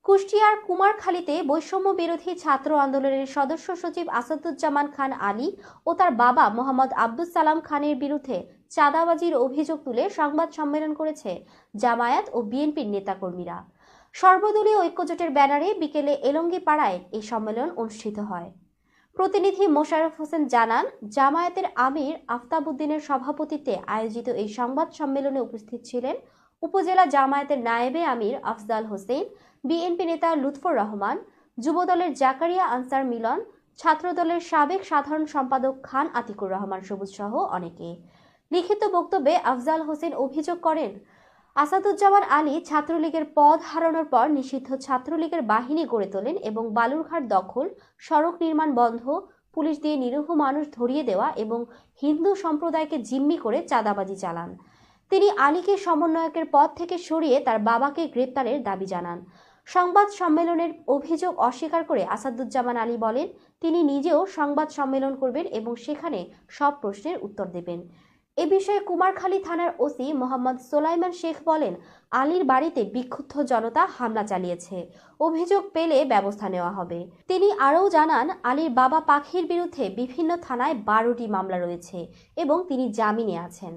কুষ্টিয়ার কুমারখালীতে বৈষম্য বিরোধী ছাত্র আন্দোলনের সদস্য সচিব আসাদুজ্জামান খান আলী ও তার বাবা মোহাম্মদ আব্দুস সালাম খানের বিরুদ্ধে চাঁদাবাজির অভিযোগ তুলে সংবাদ সম্মেলন করেছে জামায়াত ও বিএনপির নেতাকর্মীরা। সর্বদলীয় ঐক্যজোটের ব্যানারে বিকেলে এলঙ্গিপাড়ায় এই সম্মেলন অনুষ্ঠিত হয়। প্রতিনিধি মোশাররফ হোসেন জানান, জামায়াতের আমির আফতাব উদ্দিনের সভাপতিত্বে আয়োজিত এই সংবাদ সম্মেলনে উপস্থিত ছিলেন উপজেলা জামায়াতের নায়েবে আমির আফজাল হোসেন, বিএনপি নেতা লুৎফর রহমান, যুবদলের জাকারিয়া আনসার মিলন, ছাত্রদলের সাবেক সাধারণ সম্পাদক খান আতিকুর রহমান সবুজ সহ অনেকে। লিখিত বক্তব্যে আফজাল হোসেন অভিযোগ করেন, আসাদুজ্জামান আলী ছাত্রলীগের পদ হারানোর পর নিষিদ্ধ ছাত্রলীগের বাহিনী গড়ে তোলেন এবং বালুরঘাট দখল, সড়ক নির্মাণ বন্ধ, পুলিশ দিয়ে নিরীহ মানুষ ধরিয়ে দেওয়া এবং হিন্দু সম্প্রদায়কে জিম্মি করে চাঁদাবাজি চালান। তিনি আলীকে সমন্বয়কের পদ থেকে সরিয়ে তার বাবাকে গ্রেপ্তারের দাবি জানান। সংবাদ সম্মেলনের অভিযোগ অস্বীকার করে আসাদুজ্জামান আলী বলেন, তিনি নিজেও সংবাদ সম্মেলন করবেন এবং সেখানে সব প্রশ্নের উত্তর দেবেন। এ বিষয়ে কুমারখালী থানার ওসি মোহাম্মদ সোলাইমান শেখ বলেন, আলীর বাড়িতে বিক্ষুব্ধ জনতা হামলা চালিয়েছে, অভিযোগ পেলে ব্যবস্থা নেওয়া হবে। তিনি আরও জানান, আলীর বাবা পাখির বিরুদ্ধে বিভিন্ন থানায় 12টি মামলা রয়েছে এবং তিনি জামিনে আছেন।